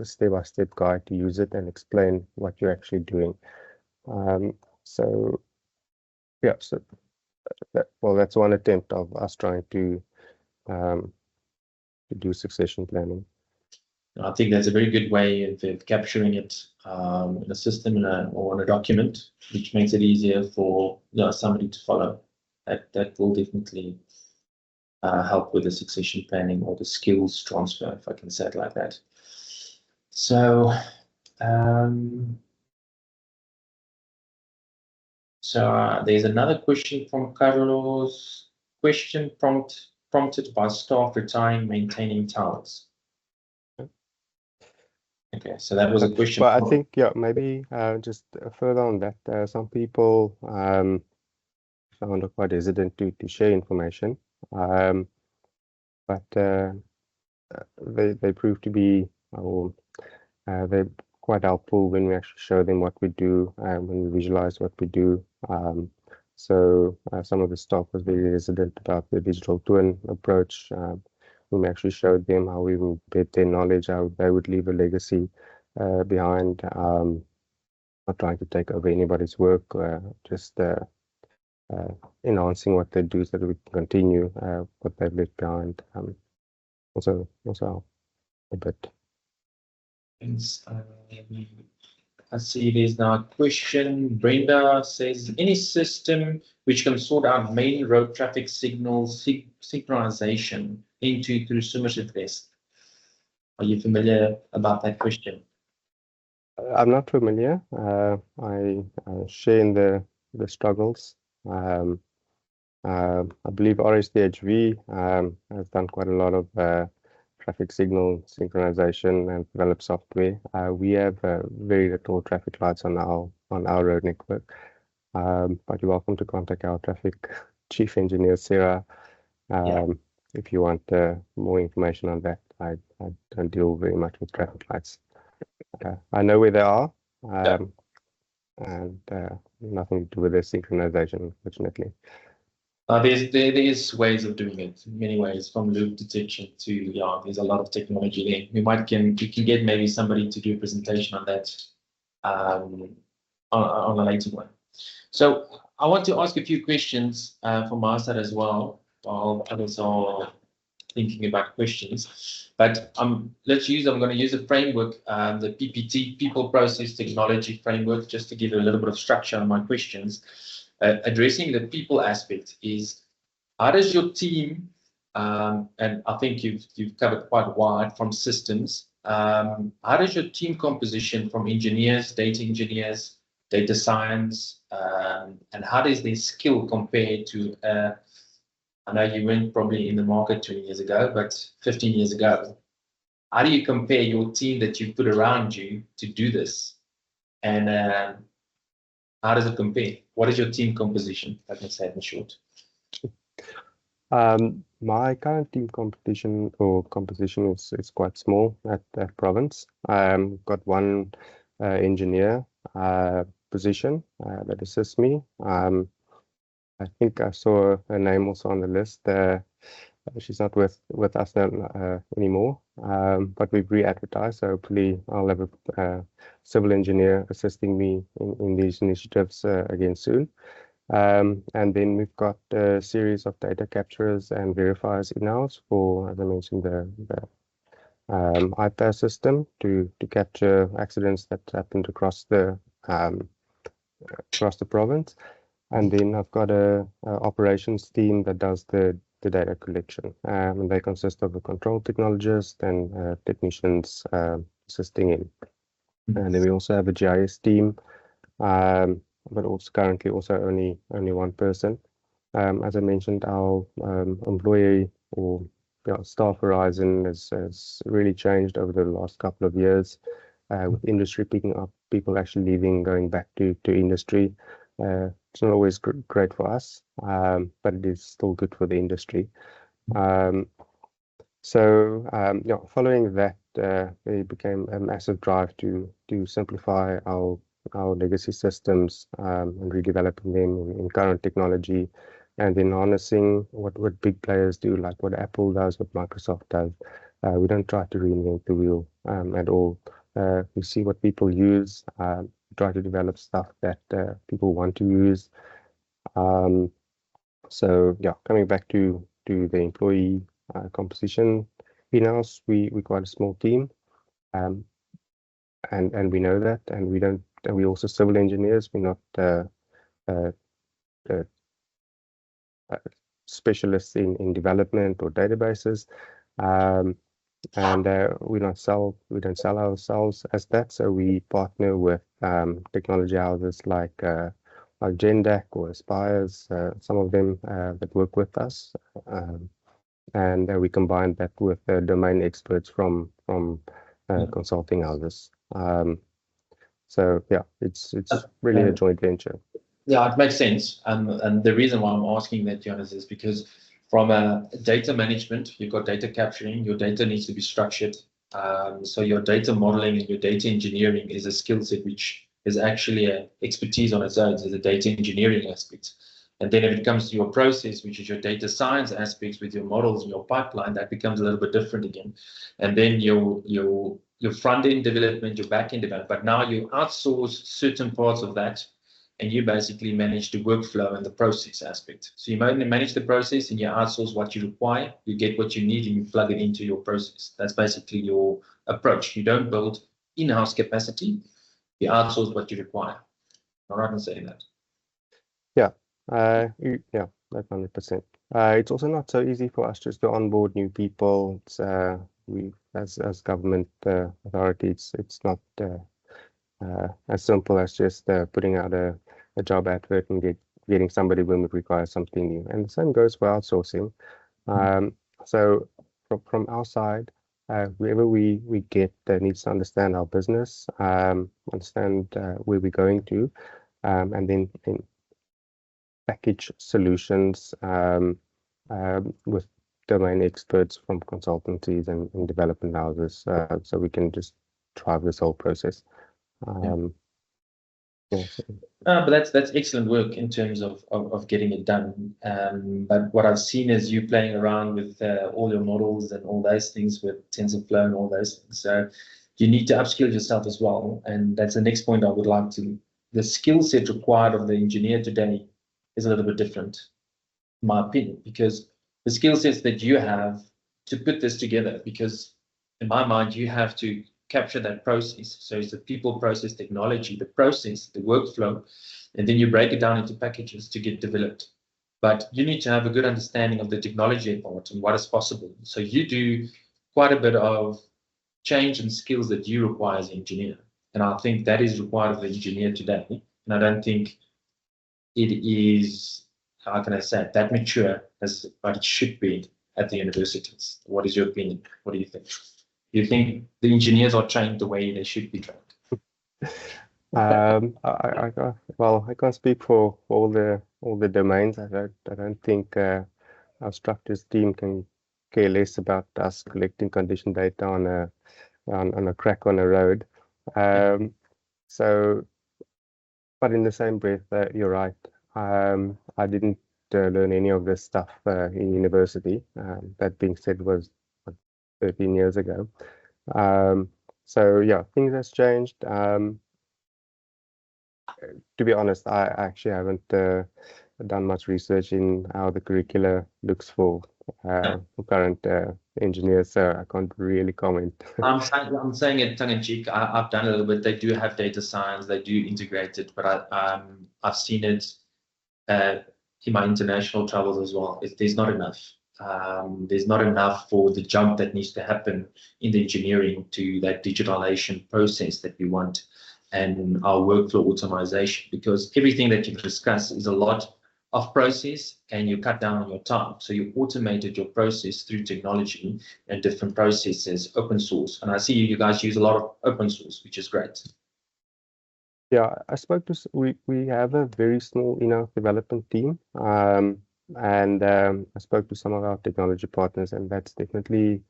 step-by-step guide to use it and explain what you're actually doing. So yeah, so that's one attempt of us trying to do succession planning. I think that's a very good way of capturing it in a system or in a document, which makes it easier for somebody to follow. That will definitely help with the succession planning or the skills transfer, if I can say it like that. So, there's another question from Carlos. Question prompted by staff retiring, maintaining towers. Okay, so that was a question. But I think, yeah, maybe just further on that, some people found quite hesitant to share information, but they prove to be, they're quite helpful when we actually show them what we do and when we visualize what we do. So some of the staff was very hesitant about the digital twin approach. When we actually showed them how we embed their knowledge, how they would leave a legacy behind, not trying to take over anybody's work, just enhancing what they do so that we can continue what they've left behind. Also a bit. I see there's now a question. Brenda says, any system which can sort out main road traffic signals synchronization through Somerset West. Are you familiar about that question? I'm not familiar. I share in the struggles. I believe RSDHV has done quite a lot of traffic signal synchronization and developed software. We have very little traffic lights on our road network, but you're welcome to contact our traffic chief engineer, Sarah, if you want more information on that. I don't deal very much with traffic lights. I know where they are, and nothing to do with the synchronization, unfortunately. There's ways of doing it, many ways, from loop detection to, there's a lot of technology there. We can get maybe somebody to do a presentation on that on a later one. So I want to ask a few questions from my side as well, while others are thinking about questions. But I'm going to use a framework, the PPT, People Process Technology Framework, just to give you a little bit of structure on my questions. Addressing the people aspect is, how does your team, and I think you've covered quite wide from systems, how does your team composition from engineers, data science, and how does their skill compare to, I know you weren't probably in the market 20 years ago, but 15 years ago, how do you compare your team that you put around you to do this? And how does it compare? What is your team composition? I can say it in short. My current team composition is quite small at Province. Got one engineer position that assists me. I think I saw her name also on the list. She's not with us now, anymore, but we've re-advertised, so hopefully I'll have a civil engineer assisting me in these initiatives again soon. And then we've got a series of data capturers and verifiers in-house for, as I mentioned, the IPAS system to capture accidents that happened across the province. And then I've got a operations team that does the data collection. And they consist of a control technologist and technicians assisting in. And then we also have a GIS team, but also currently also only one person. As I mentioned, our employee or staff horizon has really changed over the last couple of years, with industry picking up, people actually leaving, going back to industry. It's not always great for us, but it is still good for the industry. Following that, it became a massive drive to simplify our legacy systems and redeveloping them in current technology, and then harnessing what big players do, like what Apple does, what Microsoft does. We don't try to reinvent the wheel at all. We see what people use, try to develop stuff that people want to use. Coming back to the employee composition, in-house, we're quite a small team, and we know that, and we're also civil engineers. We're not specialists in development or databases, and we don't sell ourselves as that. So we partner with technology houses like Gendac or Aspires, some of them that work with us, and we combine that with domain experts from consulting houses. It's really a joint venture. Yeah, it makes sense. And the reason why I'm asking that, Jonas, is because from a data management, you've got data capturing, your data needs to be structured. So your data modeling and your data engineering is a skill set which is actually an expertise on its own. There's a data engineering aspect. And then if it comes to your process, which is your data science aspects with your models and your pipeline, that becomes a little bit different again. And then your front-end development, your back-end development, but now you outsource certain parts of that, and you basically manage the workflow and the process aspect. So you manage the process and you outsource what you require, you get what you need, and you plug it into your process. That's basically your approach. You don't build in-house capacity, you outsource what you require. All right in saying that? Yeah, that's 100%. It's also not so easy for us just to onboard new people. It's we as government authorities, it's not as simple as just putting out a job advert and getting somebody when we require something new. And the same goes for outsourcing. So from our side, whoever we get needs to understand our business, understand where we're going to, and then package solutions with domain experts from consultancies and development houses, so we can just drive this whole process. But that's excellent work in terms of getting it done. But what I've seen is you playing around with all your models and all those things with TensorFlow and all those things. So you need to upskill yourself as well. And that's the next point I would like to. The skill set required of the engineer today is a little bit different, in my opinion, because the skill sets that you have to put this together, because in my mind, you have to capture that process. So it's the people, process, technology, the process, the workflow, and then you break it down into packages to get developed. But you need to have a good understanding of the technology part and what is possible. So you do quite a bit of change and skills that you require as an engineer. And I think that is required of the engineer today. And I don't think it is, how can I say it, that mature as what it should be at the universities. What is your opinion? What do you think? Do you think the engineers are trained the way they should be trained? I can't speak for all the domains. I don't think our structures team can care less about us collecting condition data on a crack on a road. But in the same breath, you're right. I didn't learn any of this stuff in university. That being said, was 13 years ago. So yeah, things has changed. To be honest, I actually haven't done much research in how the curricula looks for current engineers, so I can't really comment. I'm saying it tongue in cheek. I've done a little bit. They do have data science. They do integrate it, but I've seen it in my international travels as well. There's not enough. There's not enough for the jump that needs to happen in the engineering to that digitalization process that we want and our workflow automation, because everything that you've discussed is a lot of process and you cut down on your time. So you automated your process through technology and different processes, open source. And I see you guys use a lot of open source, which is great. Yeah, I spoke to, we have a very small in-house development team. And I spoke to some of our technology partners, and that's definitely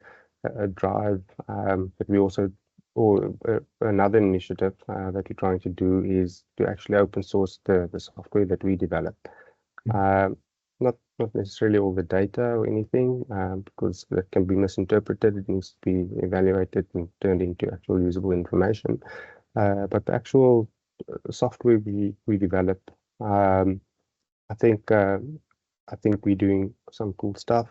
a drive. But we also, or another initiative that we're trying to do is to actually open source the software that we develop. Not necessarily all the data or anything, because that can be misinterpreted. It needs to be evaluated and turned into actual usable information. But the actual software we develop, I think we're doing some cool stuff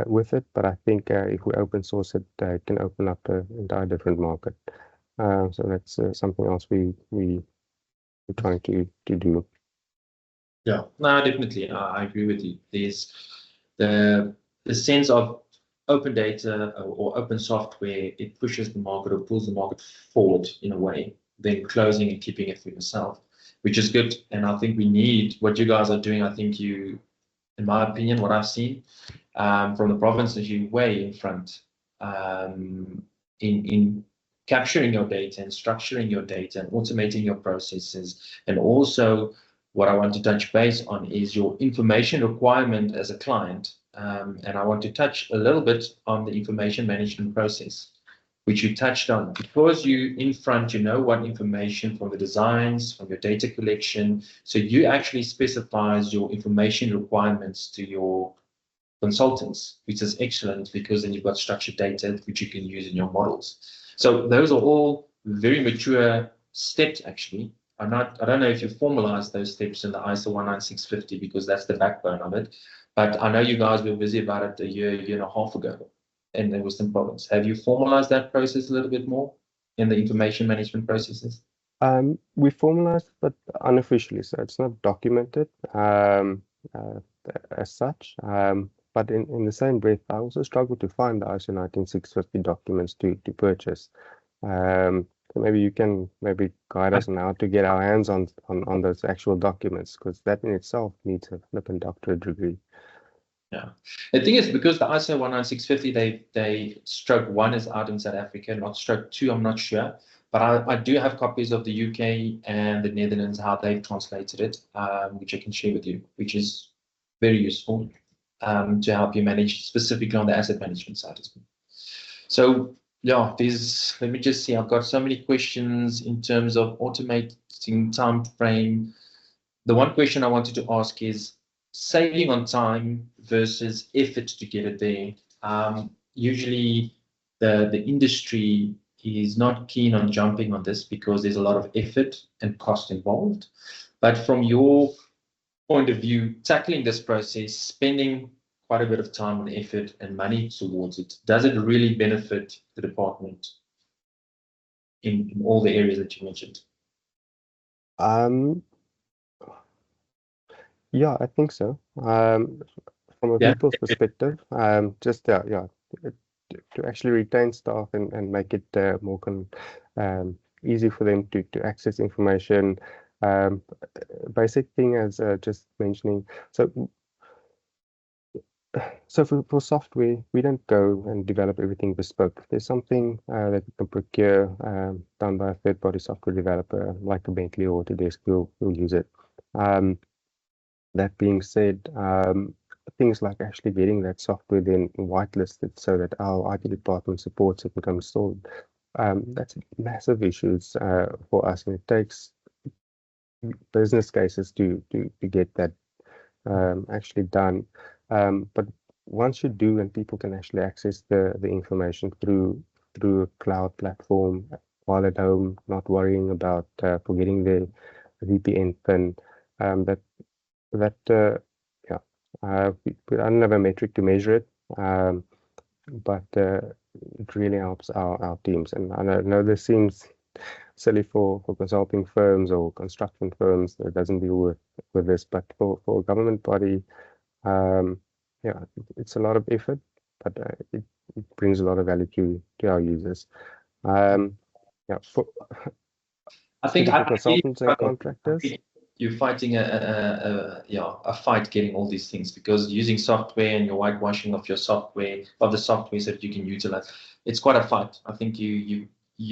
with it. But I think if we open source it, it can open up an entire different market. So that's something else we're trying to do. Yeah, no, definitely. I agree with you. There's the sense of open data or open software, it pushes the market or pulls the market forward in a way, then closing and keeping it for yourself, which is good. And I think we need what you guys are doing. I think you, in my opinion, what I've seen from the province is you way in front in capturing your data and structuring your data and automating your processes. And also what I want to touch base on is your information requirement as a client. And I want to touch a little bit on the information management process, which you touched on. Because you in front, you know what information from the designs, from your data collection. So you actually specifies your information requirements to your consultants, which is excellent because then you've got structured data which you can use in your models. So those are all very mature steps actually. I don't know if you formalized those steps in the ISO 19650 because that's the backbone of it. But I know you guys were busy about it a year and a half ago in the Western Province. Have you formalized that process a little bit more in the information management processes? We formalized, but unofficially, so it's not documented as such. But in the same breath, I also struggle to find the ISO 19650 documents to purchase. So maybe you can guide us on how to get our hands on those actual documents, because that in itself needs a flipping doctorate degree. Yeah, the thing is, because the ISO 19650, they stroke 1 is out in South Africa, not stroke 2, I'm not sure. But I do have copies of the UK and the Netherlands, how they've translated it, which I can share with you, which is very useful to help you manage specifically on the asset management side as well. So yeah, let me just see, I've got so many questions in terms of automating time frame. The one question I wanted to ask is saving on time versus effort to get it there. Usually the industry is not keen on jumping on this because there's a lot of effort and cost involved. But from your point of view, tackling this process, spending quite a bit of time and effort and money towards it, does it really benefit the department in all the areas that you mentioned? Yeah, I think so. From a people's perspective, just to actually retain staff and make it more easy for them to access information. Basic thing as just mentioning. So for software, we don't go and develop everything bespoke. There's something that we can procure done by a third-party software developer like a Bentley or Autodesk. We'll use it. That being said, things like actually getting that software then whitelisted so that our IT department supports it and can install it, that's massive issues for us, and it takes business cases to get that actually done. But once you do, and people can actually access the information through a cloud platform while at home, not worrying about forgetting their VPN pin, that yeah, we don't have a metric to measure it, but it really helps our teams. And I know this seems silly for consulting firms or construction firms that doesn't deal with this, but for a government body, yeah, it's a lot of effort, but it brings a lot of value to our users. Yeah, I think for consultants and contractors. You're fighting a fight getting all these things, because using software and your whitewashing of your software, of the software, so that you can utilize, it's quite a fight. I think you're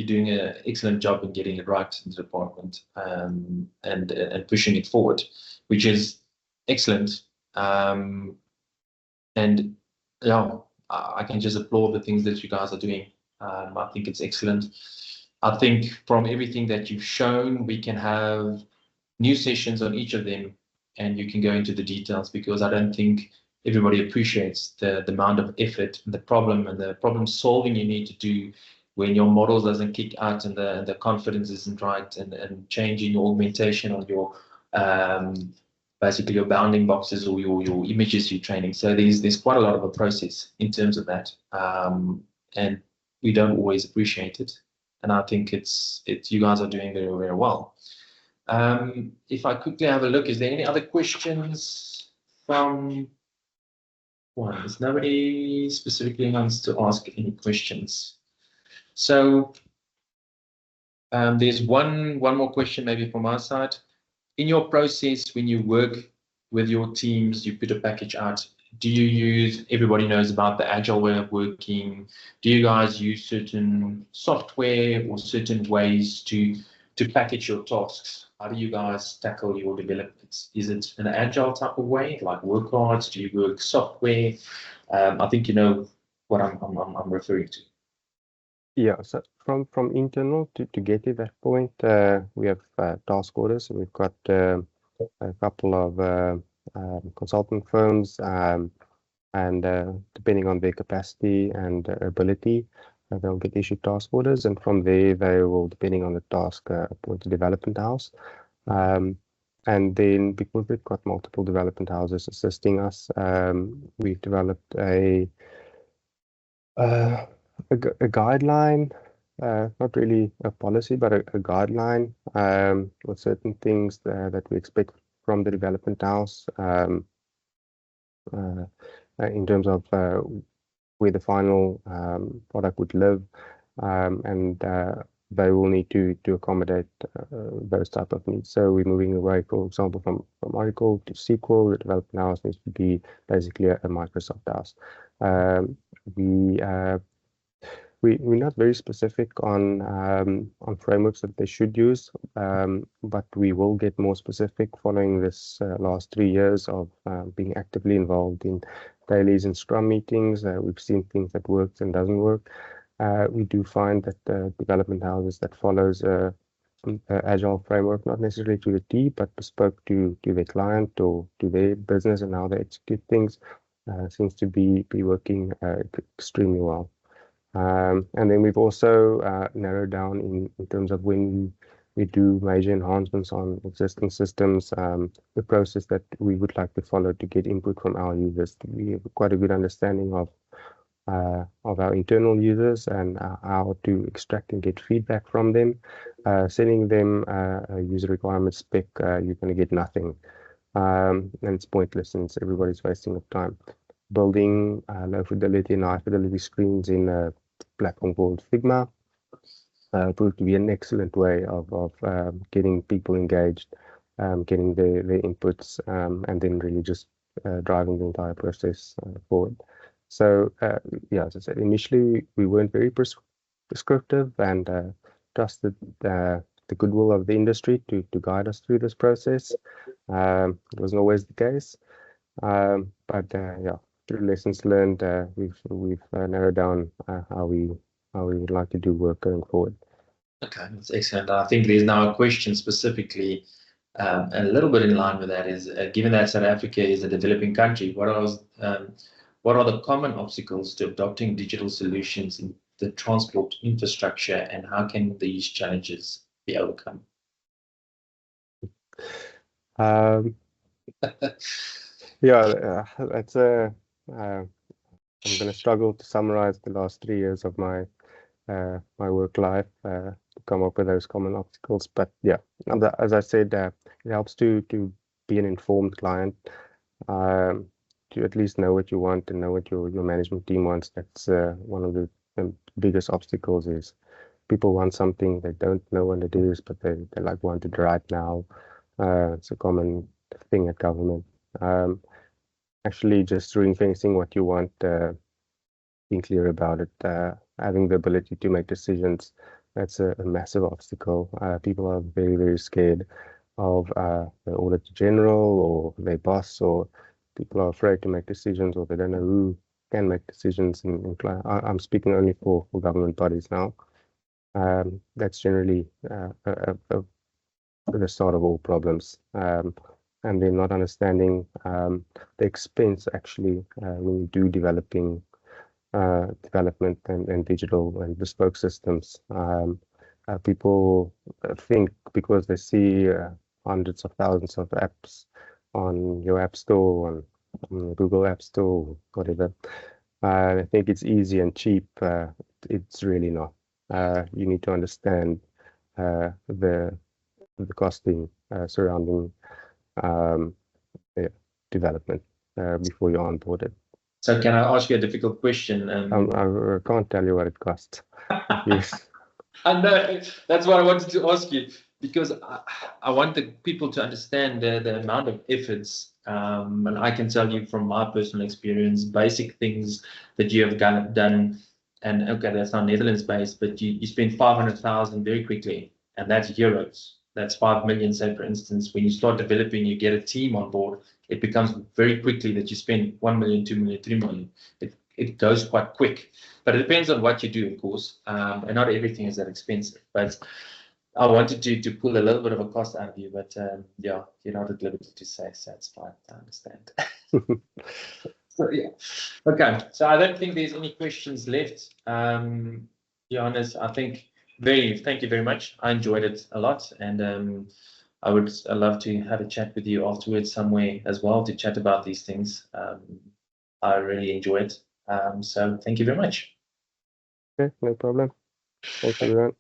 doing an excellent job in getting it right in the department, and pushing it forward, which is excellent. And yeah, I can just applaud the things that you guys are doing. I think it's excellent. I think from everything that you've shown, we can have new sessions on each of them, and you can go into the details, because I don't think everybody appreciates the amount of effort and the problem solving you need to do when your model doesn't kick out and the confidence isn't right, and changing your augmentation on your basically your bounding boxes or your images you're training. So there's quite a lot of a process in terms of that, and we don't always appreciate it. And I think it's you guys are doing very, very well. If I quickly have a look, is there any other questions from one? There's nobody specifically wants to ask any questions. So there's one more question maybe from our side. In your process, when you work with your teams, you put a package out, do you use, everybody knows about the agile way of working, do you guys use certain software or certain ways to package your tasks? How do you guys tackle your developments? Is it an agile type of way, like work cards? Do you work software? I think you know what I'm referring to. Yeah, so from internal to get to that point, we have task orders, and we've got a couple of consulting firms, and depending on their capacity and ability, they'll get issued task orders, and from there they will, depending on the task, appoint a development house. And then, because we've got multiple development houses assisting us, we've developed a guideline, not really a policy, but a guideline with certain things that we expect from the development house, in terms of where the final product would live, and they will need to accommodate those type of needs. So we're moving away, for example, from Oracle to SQL. The development house needs to be basically a Microsoft house. We're not very specific on frameworks that they should use, but we will get more specific following this last 3 years of being actively involved in dailies and Scrum meetings. We've seen things that works and doesn't work. We do find that development houses that follows a agile framework, not necessarily to the T, but bespoke to their client or to their business and how they execute things, seems to be working extremely well. And then we've also narrowed down in terms of when we do major enhancements on existing systems, the process that we would like to follow to get input from our users. We have quite a good understanding of our internal users and how to extract and get feedback from them. Sending them a user requirement spec, you're going to get nothing. And it's pointless, since everybody's wasting of time. Building low fidelity and high fidelity screens in a platform called Figma proved to be an excellent way of getting people engaged, getting their inputs, and then really just driving the entire process forward. So yeah, as I said, initially we weren't very prescriptive, and trusted the goodwill of the industry to guide us through this process. It wasn't always the case, but yeah, through lessons learned, we've narrowed down how we would like to do work going forward. Okay, that's excellent. I think there's now a question specifically A little bit in line with that is, given that South Africa is a developing country, what are the common obstacles to adopting digital solutions in the transport infrastructure, and how can these challenges be overcome? Yeah, that's a. I'm going to struggle to summarize the last 3 years of my my work life to come up with those common obstacles. But yeah, as I said, it helps to be an informed client, to at least know what you want and know what your management team wants. That's one of the biggest obstacles is people want something, they don't know what it is, but they like want it right now. It's a common thing at government. Actually, just ring-fencing what you want, being clear about it, having the ability to make decisions. That's a massive obstacle. People are very, very scared of the Auditor General or their boss, or people are afraid to make decisions, or they don't know who can make decisions. I'm speaking only for government bodies now. That's generally the start of all problems. And then not understanding the expense actually when you do development and digital and bespoke systems. People think because they see hundreds of thousands of apps on your app store, on Google App Store, whatever, I think it's easy and cheap. It's really not. You need to understand the costing surrounding development before you're onboarded. So can I ask you a difficult question? I can't tell you what it costs. Yes. I know, that's what I wanted to ask you, because I want the people to understand the amount of efforts, and I can tell you from my personal experience, basic things that you have done, and okay, that's not Netherlands based, but you spend 500,000 very quickly, and that's euros. That's 5 million, say, for instance. When you start developing, you get a team on board, it becomes very quickly that you spend 1 million, 2 million, 3 million. It goes quite quick, but it depends on what you do, of course, and not everything is that expensive. But I wanted to pull a little bit of a cost out of you, but yeah, you're not at liberty to say, so it's fine. I understand. So yeah, okay. So I don't think there's any questions left. Johannes, I think thank you very much. I enjoyed it a lot, and I would love to have a chat with you afterwards somewhere as well to chat about these things. I really enjoy it. So thank you very much. Okay, no problem. Thanks, everyone.